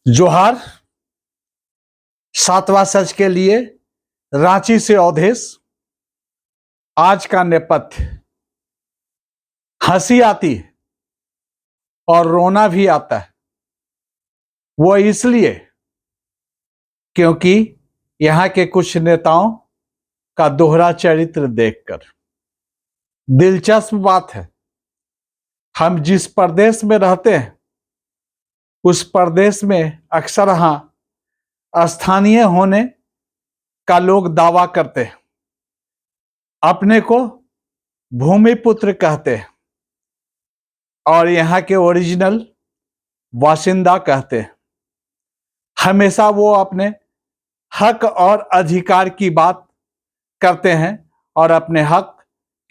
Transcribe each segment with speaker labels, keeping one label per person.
Speaker 1: जोहार। सातवां सच के लिए रांची से अवधेश। आज का नेपथ्य, हंसी आती है और रोना भी आता है। वो इसलिए क्योंकि यहां के कुछ नेताओं का दोहरा चरित्र देखकर। दिलचस्प बात है, हम जिस प्रदेश में रहते हैं उस प्रदेश में अक्सर स्थानीय होने का लोग दावा करते हैं, अपने को भूमिपुत्र कहते हैं और यहाँ के ओरिजिनल बाशिंदा कहते हैं। हमेशा वो अपने हक और अधिकार की बात करते हैं और अपने हक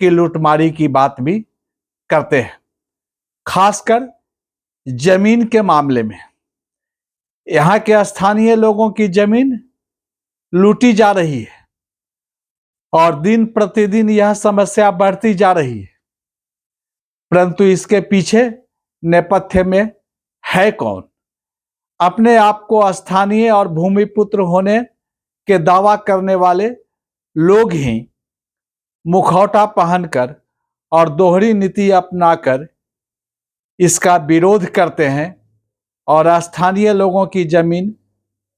Speaker 1: की लूटमारी की बात भी करते हैं। खासकर जमीन के मामले में यहाँ के स्थानीय लोगों की जमीन लूटी जा रही है और दिन प्रतिदिन यह समस्या बढ़ती जा रही है। परंतु इसके पीछे नेपथ्य में है कौन? अपने आप को स्थानीय और भूमिपुत्र होने के दावा करने वाले लोग ही मुखौटा पहनकर और दोहरी नीति अपनाकर इसका विरोध करते हैं और स्थानीय लोगों की जमीन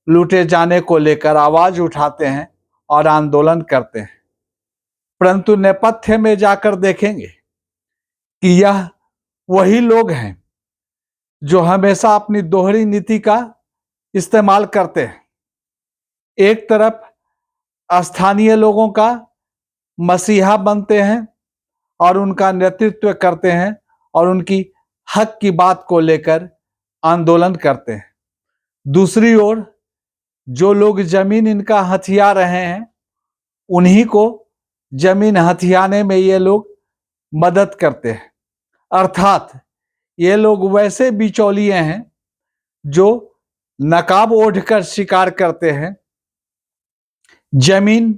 Speaker 1: लूटे जाने को लेकर आवाज उठाते हैं और आंदोलन करते हैं। परंतु नेपथ्य में जाकर देखेंगे कि यह वही लोग हैं जो हमेशा अपनी दोहरी नीति का इस्तेमाल करते हैं। एक तरफ स्थानीय लोगों का मसीहा बनते हैं और उनका नेतृत्व करते हैं और उनकी हक की बात को लेकर आंदोलन करते हैं। दूसरी ओर जो लोग जमीन इनका हथिया रहे हैं उन्हीं को जमीन हथियाने में ये लोग मदद करते हैं। अर्थात ये लोग वैसे बिचौलिए हैं जो नकाब ओढ़कर शिकार करते हैं। जमीन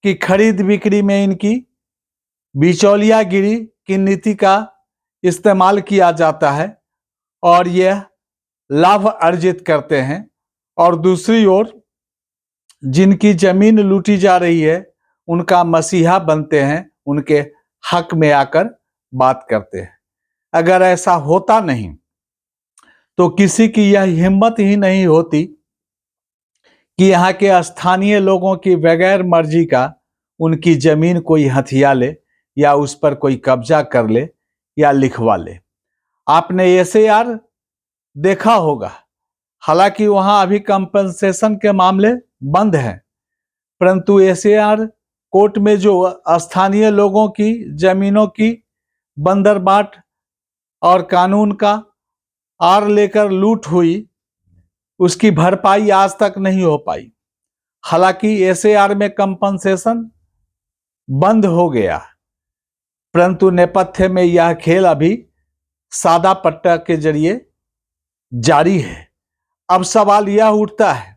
Speaker 1: की खरीद बिक्री में इनकी बिचौलियागिरी की नीति का इस्तेमाल किया जाता है और यह लाभ अर्जित करते हैं। और दूसरी ओर जिनकी जमीन लूटी जा रही है उनका मसीहा बनते हैं, उनके हक में आकर बात करते हैं। अगर ऐसा होता नहीं तो किसी की यह हिम्मत ही नहीं होती कि यहाँ के स्थानीय लोगों की बगैर मर्जी का उनकी जमीन कोई हथिया ले या उस पर कोई कब्जा कर ले या लिखवा ले। आपने एसएआर देखा होगा, हालांकि वहां अभी कंपनसेशन के मामले बंद हैं, परंतु एसएआर कोर्ट में जो स्थानीय लोगों की जमीनों की बंदरबाट और कानून का आड़ लेकर लूट हुई उसकी भरपाई आज तक नहीं हो पाई। हालांकि एसएआर में कंपनसेशन बंद हो गया, परंतु नेपथ्य में यह खेल अभी सादा पट्टा के जरिए जारी है। अब सवाल यह उठता है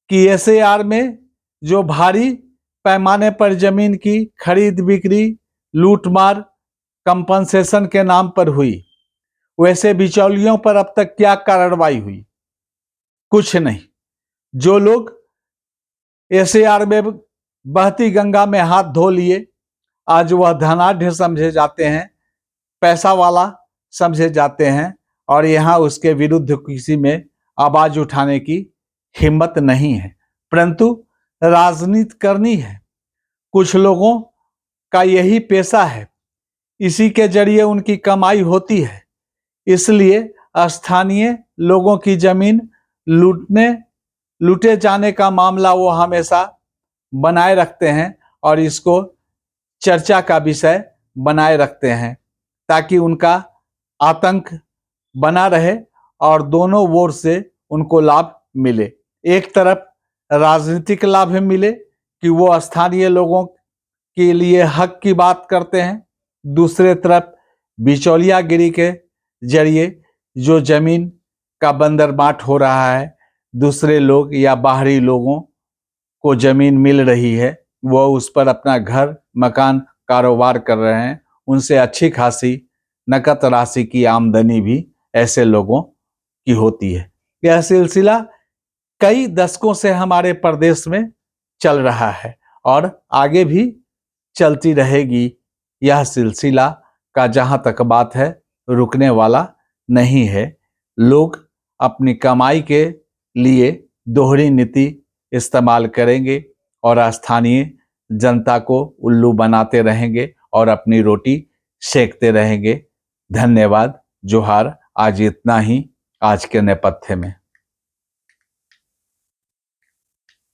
Speaker 1: कि एसएआर में जो भारी पैमाने पर जमीन की खरीद बिक्री लूटमार कंपनसेशन के नाम पर हुई, वैसे बिचौलियों पर अब तक क्या कार्रवाई हुई? कुछ नहीं। जो लोग एसएआर में बहती गंगा में हाथ धो लिए, आज वह धनाढ़ समझे जाते हैं, पैसा वाला समझे जाते हैं और यहाँ उसके विरुद्ध किसी में आवाज उठाने की हिम्मत नहीं है। परंतु राजनीति करनी है, कुछ लोगों का यही पेशा है, इसी के जरिए उनकी कमाई होती है। इसलिए स्थानीय लोगों की जमीन लूटे जाने का मामला वो हमेशा बनाए रखते हैं और इसको चर्चा का विषय बनाए रखते हैं ताकि उनका आतंक बना रहे और दोनों ओर से उनको लाभ मिले। एक तरफ राजनीतिक लाभ मिले कि वो स्थानीय लोगों के लिए हक की बात करते हैं, दूसरे तरफ बिचौलियागिरी के जरिए जो जमीन का बंदरबाट हो रहा है, दूसरे लोग या बाहरी लोगों को जमीन मिल रही है, वो उस पर अपना घर मकान कारोबार कर रहे हैं, उनसे अच्छी खासी नकद राशि की आमदनी भी ऐसे लोगों की होती है। यह सिलसिला कई दशकों से हमारे प्रदेश में चल रहा है और आगे भी चलती रहेगी। यह सिलसिला का जहां तक बात है रुकने वाला नहीं है। लोग अपनी कमाई के लिए दोहरी नीति इस्तेमाल करेंगे और स्थानीय जनता को उल्लू बनाते रहेंगे और अपनी रोटी सेकते रहेंगे। धन्यवाद। जोहार। आज इतना ही आज के नेपथ्य में।